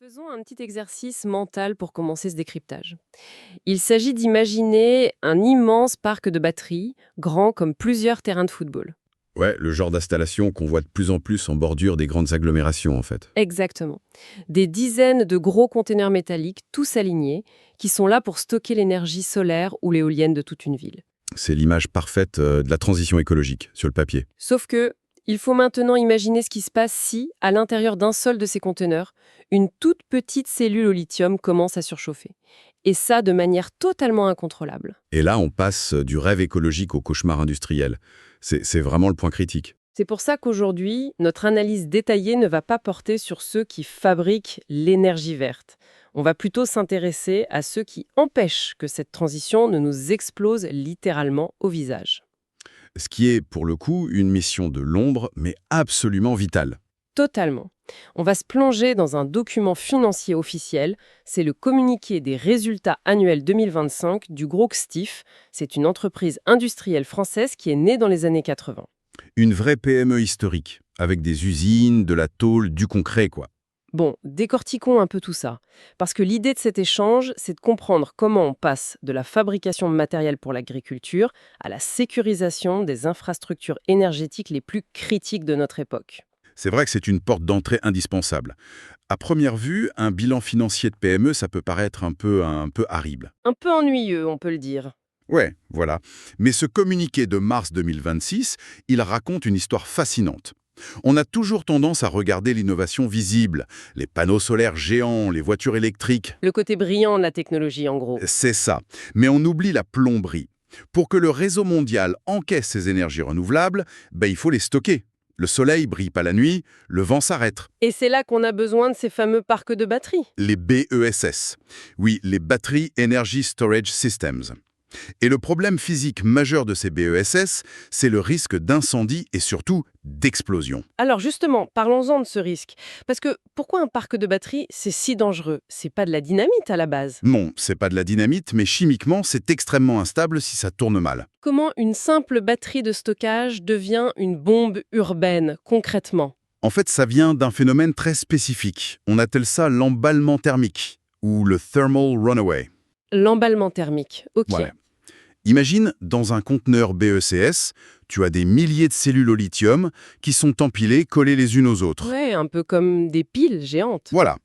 Faisons un petit exercice mental pour commencer ce décryptage. Il s'agit d'imaginer un immense parc de batteries, grand comme plusieurs terrains de football. Ouais, le genre d'installation qu'on voit de plus en plus en bordure des grandes agglomérations, en fait. Exactement. Des dizaines de gros containers métalliques, tous alignés, qui sont là pour stocker l'énergie solaire ou l'éolienne de toute une ville. C'est l'image parfaite de la transition écologique, sur le papier. Sauf que, il faut maintenant imaginer ce qui se passe si, à l'intérieur d'un seul de ces conteneurs, une toute petite cellule au lithium commence à surchauffer. Et ça de manière totalement incontrôlable. Et là, on passe du rêve écologique au cauchemar industriel. C'est vraiment le point critique. C'est pour ça qu'aujourd'hui, notre analyse détaillée ne va pas porter sur ceux qui fabriquent l'énergie verte. On va plutôt s'intéresser à ceux qui empêchent que cette transition ne nous explose littéralement au visage. Ce qui est, pour le coup, une mission de l'ombre, mais absolument vitale. Totalement. On va se plonger dans un document financier officiel. C'est le communiqué des résultats annuels 2025 du groupe STIF. C'est une entreprise industrielle française qui est née dans les années 80. Une vraie PME historique, avec des usines, de la tôle, du concret, quoi. Bon, décortiquons un peu tout ça. Parce que l'idée de cet échange, c'est de comprendre comment on passe de la fabrication de matériel pour l'agriculture à la sécurisation des infrastructures énergétiques les plus critiques de notre époque. C'est vrai que c'est une porte d'entrée indispensable. À première vue, un bilan financier de PME, ça peut paraître un peu horrible. Un peu ennuyeux, on peut le dire. Ouais, voilà. Mais ce communiqué de mars 2026, il raconte une histoire fascinante. On a toujours tendance à regarder l'innovation visible, les panneaux solaires géants, les voitures électriques. Le côté brillant de la technologie, en gros. C'est ça. Mais on oublie la plomberie. Pour que le réseau mondial encaisse ces énergies renouvelables, il faut les stocker. Le soleil brille pas la nuit, le vent s'arrête. Et c'est là qu'on a besoin de ces fameux parcs de batteries. Les BESS. Oui, les Battery Energy Storage Systems. Et le problème physique majeur de ces BESS, c'est le risque d'incendie et surtout d'explosion. Alors justement, parlons-en de ce risque. Parce que pourquoi un parc de batteries, c'est si dangereux? C'est pas de la dynamite à la base. Non, c'est pas de la dynamite, mais chimiquement, c'est extrêmement instable si ça tourne mal. Comment une simple batterie de stockage devient une bombe urbaine, concrètement? En fait, ça vient d'un phénomène très spécifique. On appelle ça l'emballement thermique, ou le thermal runaway. L'emballement thermique, ok. Ouais. Imagine, dans un conteneur BECS, tu as des milliers de cellules au lithium qui sont empilées, collées les unes aux autres. Ouais, un peu comme des piles géantes. Voilà.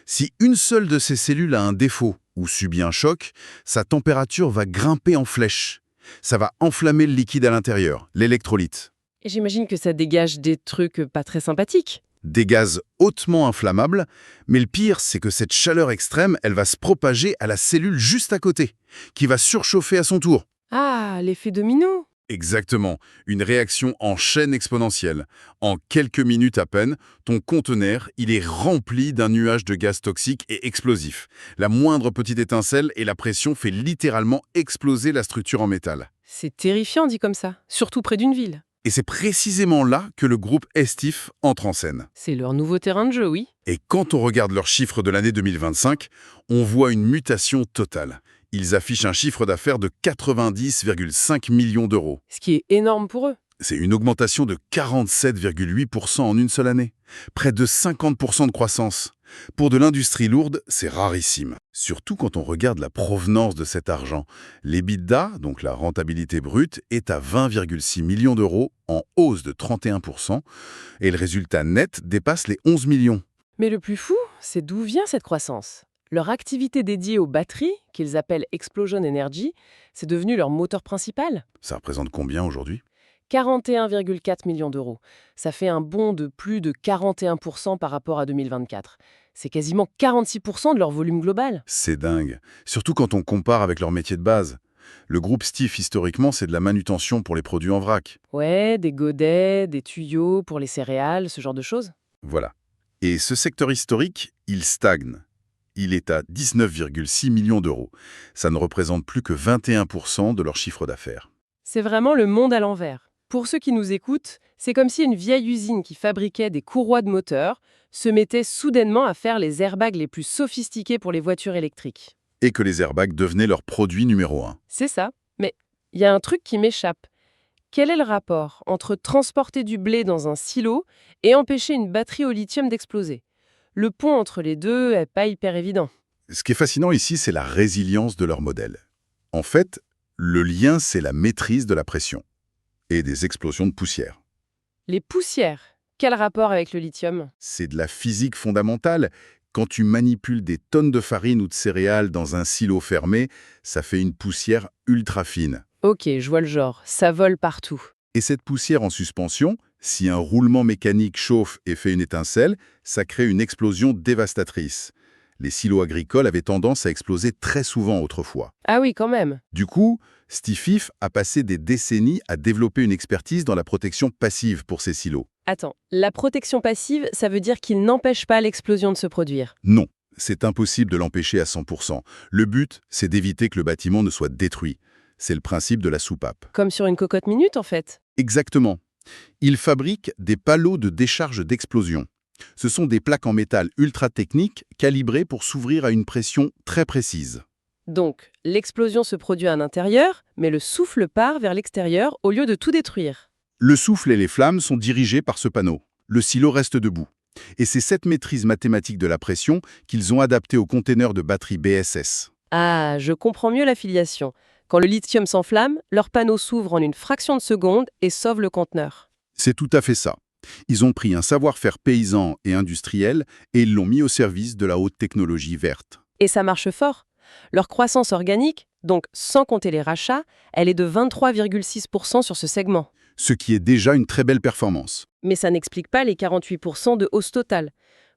Si une seule de ces cellules a un défaut ou subit un choc, sa température va grimper en flèche. Ça va enflammer le liquide à l'intérieur, l'électrolyte. Et j'imagine que ça dégage des trucs pas très sympathiques. Des gaz hautement inflammables, mais le pire, c'est que cette chaleur extrême, elle va se propager à la cellule juste à côté, qui va surchauffer à son tour. Ah, l'effet domino. Exactement, une réaction en chaîne exponentielle. En quelques minutes à peine, ton conteneur, il est rempli d'un nuage de gaz toxiques et explosifs. La moindre petite étincelle et la pression fait littéralement exploser la structure en métal. C'est terrifiant dit comme ça, surtout près d'une ville. Et c'est précisément là que le groupe Estif entre en scène. C'est leur nouveau terrain de jeu, oui. Et quand on regarde leurs chiffres de l'année 2025, on voit une mutation totale. Ils affichent un chiffre d'affaires de 90,5 millions d'euros. Ce qui est énorme pour eux. C'est une augmentation de 47,8% en une seule année. Près de 50% de croissance. Pour de l'industrie lourde, c'est rarissime. Surtout quand on regarde la provenance de cet argent. L'EBITDA, donc la rentabilité brute, est à 20,6 millions d'euros, en hausse de 31%, et le résultat net dépasse les 11 millions. Mais le plus fou, c'est d'où vient cette croissance. Leur activité dédiée aux batteries, qu'ils appellent Explosion Energy, c'est devenu leur moteur principal. Ça représente combien aujourd'hui ? 41,4 millions d'euros. Ça fait un bond de plus de 41% par rapport à 2024. C'est quasiment 46% de leur volume global. C'est dingue. Surtout quand on compare avec leur métier de base. Le groupe Stif, historiquement, c'est de la manutention pour les produits en vrac. Ouais, des godets, des tuyaux pour les céréales, ce genre de choses. Voilà. Et ce secteur historique, il stagne. Il est à 19,6 millions d'euros. Ça ne représente plus que 21% de leur chiffre d'affaires. C'est vraiment le monde à l'envers. Pour ceux qui nous écoutent, c'est comme si une vieille usine qui fabriquait des courroies de moteur se mettait soudainement à faire les airbags les plus sophistiqués pour les voitures électriques. Et que les airbags devenaient leur produit numéro un. C'est ça. Mais il y a un truc qui m'échappe. Quel est le rapport entre transporter du blé dans un silo et empêcher une batterie au lithium d'exploser? Le pont entre les deux est pas hyper évident. Ce qui est fascinant ici, c'est la résilience de leur modèle. En fait, le lien, c'est la maîtrise de la pression et des explosions de poussière. Les poussières, quel rapport avec le lithium? C'est de la physique fondamentale. Quand tu manipules des tonnes de farine ou de céréales dans un silo fermé, ça fait une poussière ultra fine. Ok, je vois le genre, ça vole partout. Et cette poussière en suspension, si un roulement mécanique chauffe et fait une étincelle, ça crée une explosion dévastatrice. Les silos agricoles avaient tendance à exploser très souvent autrefois. Ah oui, quand même. Du coup, Stifif a passé des décennies à développer une expertise dans la protection passive pour ces silos. Attends, la protection passive, ça veut dire qu'il n'empêche pas l'explosion de se produire. Non, c'est impossible de l'empêcher à 100%. Le but, c'est d'éviter que le bâtiment ne soit détruit. C'est le principe de la soupape. Comme sur une cocotte minute, en fait. Exactement. Ils fabriquent des palots de décharge d'explosion. Ce sont des plaques en métal ultra techniques calibrées pour s'ouvrir à une pression très précise. Donc, l'explosion se produit à l'intérieur, mais le souffle part vers l'extérieur au lieu de tout détruire. Le souffle et les flammes sont dirigés par ce panneau. Le silo reste debout. Et c'est cette maîtrise mathématique de la pression qu'ils ont adaptée aux containers de batterie BSS. Ah, je comprends mieux la filiation. Quand le lithium s'enflamme, leur panneau s'ouvre en une fraction de seconde et sauve le conteneur. C'est tout à fait ça. Ils ont pris un savoir-faire paysan et industriel et ils l'ont mis au service de la haute technologie verte. Et ça marche fort. Leur croissance organique, donc sans compter les rachats, elle est de 23,6% sur ce segment. Ce qui est déjà une très belle performance. Mais ça n'explique pas les 48% de hausse totale.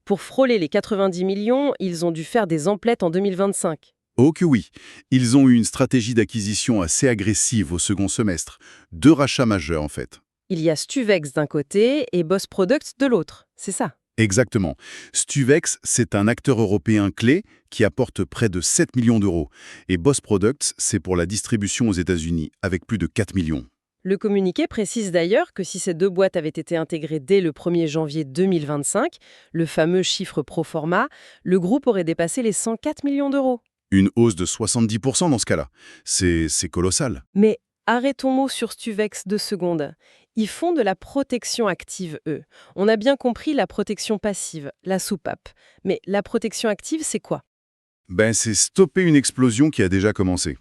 Pour frôler les 90 millions, ils ont dû faire des emplettes en 2025. Oh que oui, ils ont eu une stratégie d'acquisition assez agressive au second semestre. 2 rachats majeurs en fait. Il y a Stuvex d'un côté et Boss Products de l'autre, c'est ça. Exactement. Stuvex, c'est un acteur européen clé qui apporte près de 7 millions d'euros. Et Boss Products, c'est pour la distribution aux États-Unis, avec plus de 4 millions. Le communiqué précise d'ailleurs que si ces deux boîtes avaient été intégrées dès le 1er janvier 2025, le fameux chiffre pro forma, le groupe aurait dépassé les 104 millions d'euros. Une hausse de 70% dans ce cas-là. C'est colossal. Mais arrêtons-nous sur Stuvex 2 secondes. Ils font de la protection active, eux. On a bien compris la protection passive, la soupape. Mais la protection active, c'est quoi? C'est stopper une explosion qui a déjà commencé.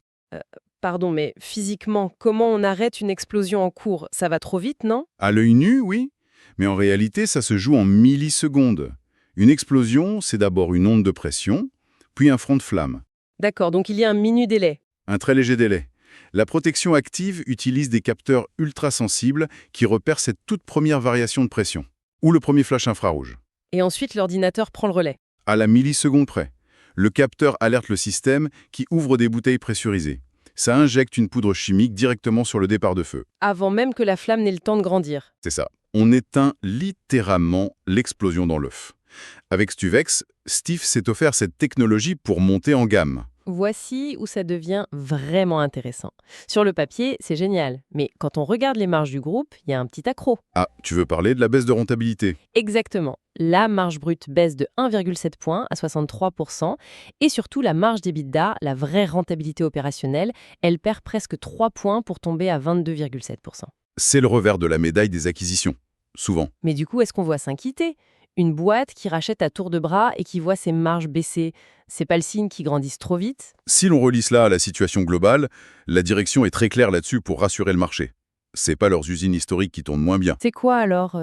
Pardon, mais physiquement, comment on arrête une explosion en cours? Ça va trop vite, non? À l'œil nu, oui. Mais en réalité, ça se joue en millisecondes. Une explosion, c'est d'abord une onde de pression, puis un front de flamme. D'accord, donc il y a un mini-délai. Un très léger délai. La protection active utilise des capteurs ultra-sensibles qui repèrent cette toute première variation de pression, ou le premier flash infrarouge. Et ensuite, l'ordinateur prend le relais. À la milliseconde près, le capteur alerte le système qui ouvre des bouteilles pressurisées. Ça injecte une poudre chimique directement sur le départ de feu. Avant même que la flamme n'ait le temps de grandir. C'est ça. On éteint littéralement l'explosion dans l'œuf. Avec Stuvex, Steve s'est offert cette technologie pour monter en gamme. Voici où ça devient vraiment intéressant. Sur le papier, c'est génial. Mais quand on regarde les marges du groupe, il y a un petit accroc. Ah, tu veux parler de la baisse de rentabilité? Exactement. La marge brute baisse de 1,7 points à 63%. Et surtout, la marge d'EBITDA, la vraie rentabilité opérationnelle, elle perd presque 3 points pour tomber à 22,7%. C'est le revers de la médaille des acquisitions. Souvent. Mais du coup, est-ce qu'on voit s'inquiéter? Une boîte qui rachète à tour de bras et qui voit ses marges baisser, c'est pas le signe qu'ils grandissent trop vite? Si l'on relie cela à la situation globale, la direction est très claire là-dessus pour rassurer le marché. C'est pas leurs usines historiques qui tournent moins bien. C'est quoi alors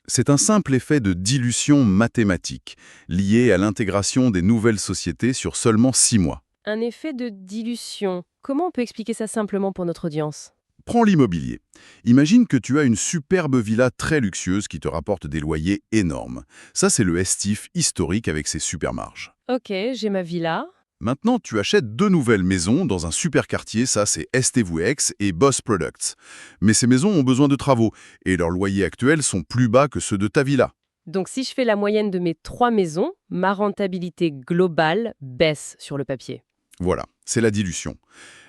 C'est un simple effet de dilution mathématique, lié à l'intégration des nouvelles sociétés sur seulement 6 mois. Un effet de dilution. Comment on peut expliquer ça simplement pour notre audience? Prends l'immobilier. Imagine que tu as une superbe villa très luxueuse qui te rapporte des loyers énormes. Ça, c'est le STIF historique avec ses super marges. Ok, j'ai ma villa. Maintenant, tu achètes 2 nouvelles maisons dans un super quartier, ça c'est STVX et Boss Products. Mais ces maisons ont besoin de travaux et leurs loyers actuels sont plus bas que ceux de ta villa. Donc si je fais la moyenne de mes 3 maisons, ma rentabilité globale baisse sur le papier. Voilà, c'est la dilution.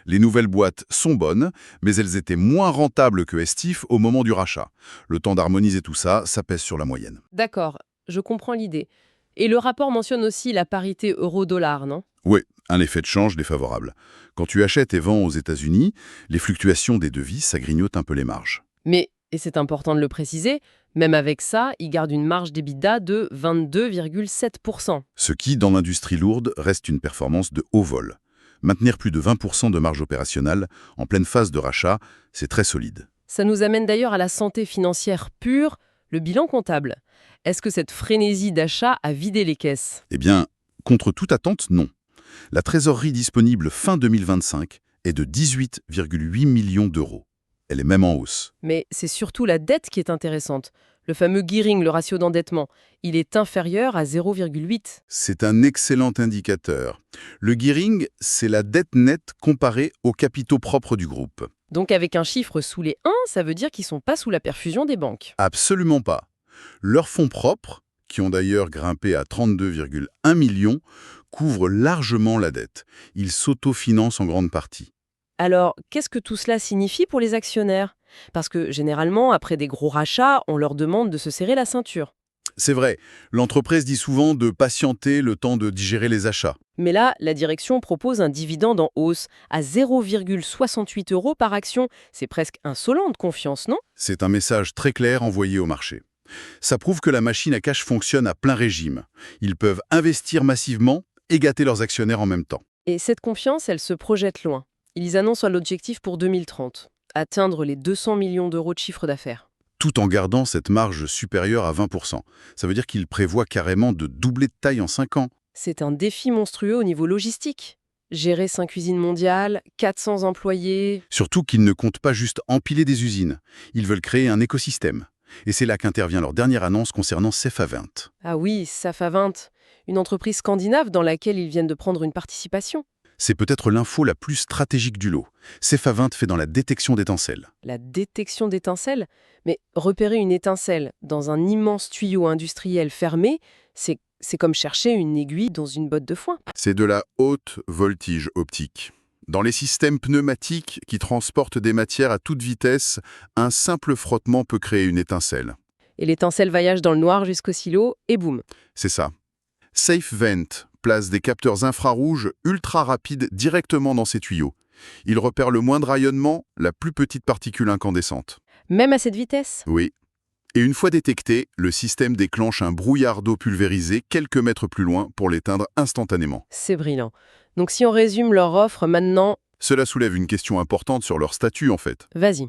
Les nouvelles boîtes sont bonnes, mais elles étaient moins rentables que STIF au moment du rachat. Le temps d'harmoniser tout ça, ça pèse sur la moyenne. D'accord, je comprends l'idée. Et le rapport mentionne aussi la parité euro-dollar, non? Oui, un effet de change défavorable. Quand tu achètes et vends aux États-Unis, les fluctuations des devises, ça grignote un peu les marges. Mais, et c'est important de le préciser, Même avec ça, ils gardent une marge d'EBITDA de 22,7%. Ce qui, dans l'industrie lourde, reste une performance de haut vol. Maintenir plus de 20% de marge opérationnelle en pleine phase de rachat, c'est très solide. Ça nous amène d'ailleurs à la santé financière pure, le bilan comptable. Est-ce que cette frénésie d'achat a vidé les caisses? Eh bien, contre toute attente, non. La trésorerie disponible fin 2025 est de 18,8 millions d'euros. Elle est même en hausse. Mais c'est surtout la dette qui est intéressante. Le fameux gearing, le ratio d'endettement, il est inférieur à 0,8. C'est un excellent indicateur. Le gearing, c'est la dette nette comparée aux capitaux propres du groupe. Donc avec un chiffre sous les 1, ça veut dire qu'ils sont pas sous la perfusion des banques. Absolument pas. Leurs fonds propres, qui ont d'ailleurs grimpé à 32,1 millions, couvrent largement la dette. Ils s'autofinancent en grande partie. Alors, qu'est-ce que tout cela signifie pour les actionnaires? Parce que généralement, après des gros rachats, on leur demande de se serrer la ceinture. C'est vrai, l'entreprise dit souvent de patienter le temps de digérer les achats. Mais là, la direction propose un dividende en hausse à 0,68 € par action. C'est presque insolent de confiance, non? C'est un message très clair envoyé au marché. Ça prouve que la machine à cash fonctionne à plein régime. Ils peuvent investir massivement et gâter leurs actionnaires en même temps. Et cette confiance, elle se projette loin. Ils annoncent l'objectif pour 2030, atteindre les 200 millions d'euros de chiffre d'affaires. Tout en gardant cette marge supérieure à 20%. Ça veut dire qu'ils prévoient carrément de doubler de taille en 5 ans. C'est un défi monstrueux au niveau logistique. Gérer 5 usines mondiales, 400 employés... Surtout qu'ils ne comptent pas juste empiler des usines. Ils veulent créer un écosystème. Et c'est là qu'intervient leur dernière annonce concernant Cefavent. Ah oui, Safavent, une entreprise scandinave dans laquelle ils viennent de prendre une participation. C'est peut-être l'info la plus stratégique du lot. Cefavent fait dans la détection d'étincelles. La détection d'étincelles? Mais repérer une étincelle dans un immense tuyau industriel fermé, c'est comme chercher une aiguille dans une botte de foin. C'est de la haute voltige optique. Dans les systèmes pneumatiques qui transportent des matières à toute vitesse, un simple frottement peut créer une étincelle. Et l'étincelle voyage dans le noir jusqu'au silo, et boum. C'est ça. Safevent place des capteurs infrarouges ultra rapides directement dans ces tuyaux. Ils repèrent le moindre rayonnement, la plus petite particule incandescente. Même à cette vitesse? Oui. Et une fois détecté, le système déclenche un brouillard d'eau pulvérisé quelques mètres plus loin pour l'éteindre instantanément. C'est brillant. Donc si on résume leur offre maintenant... Cela soulève une question importante sur leur statut en fait. Vas-y.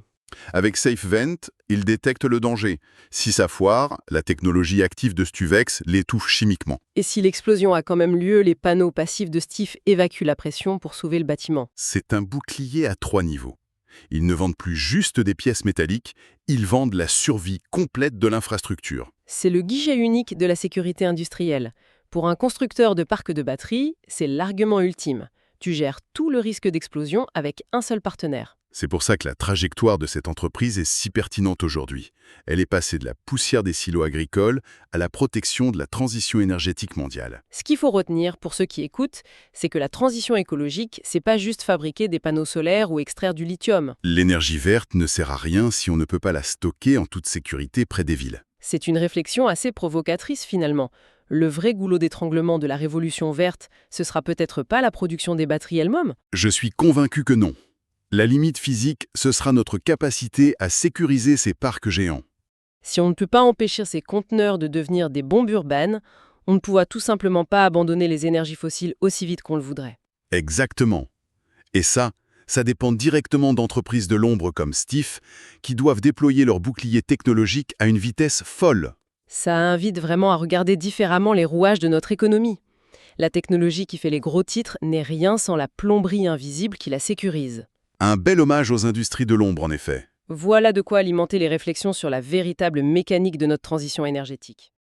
Avec Safevent, ils détectent le danger. Si ça foire, la technologie active de Stuvex l'étouffe chimiquement. Et si l'explosion a quand même lieu, les panneaux passifs de Stif évacuent la pression pour sauver le bâtiment. C'est un bouclier à 3 niveaux. Ils ne vendent plus juste des pièces métalliques, ils vendent la survie complète de l'infrastructure. C'est le guichet unique de la sécurité industrielle. Pour un constructeur de parcs de batteries, c'est l'argument ultime. Tu gères tout le risque d'explosion avec un seul partenaire. C'est pour ça que la trajectoire de cette entreprise est si pertinente aujourd'hui. Elle est passée de la poussière des silos agricoles à la protection de la transition énergétique mondiale. Ce qu'il faut retenir pour ceux qui écoutent, c'est que la transition écologique, c'est pas juste fabriquer des panneaux solaires ou extraire du lithium. L'énergie verte ne sert à rien si on ne peut pas la stocker en toute sécurité près des villes. C'est une réflexion assez provocatrice finalement. Le vrai goulot d'étranglement de la révolution verte, ce sera peut-être pas la production des batteries elles-mêmes. Je suis convaincu que non. La limite physique, ce sera notre capacité à sécuriser ces parcs géants. Si on ne peut pas empêcher ces conteneurs de devenir des bombes urbaines, on ne pourra tout simplement pas abandonner les énergies fossiles aussi vite qu'on le voudrait. Exactement. Et ça dépend directement d'entreprises de l'ombre comme Stif, qui doivent déployer leur bouclier technologique à une vitesse folle. Ça invite vraiment à regarder différemment les rouages de notre économie. La technologie qui fait les gros titres n'est rien sans la plomberie invisible qui la sécurise. Un bel hommage aux industries de l'ombre, en effet. Voilà de quoi alimenter les réflexions sur la véritable mécanique de notre transition énergétique.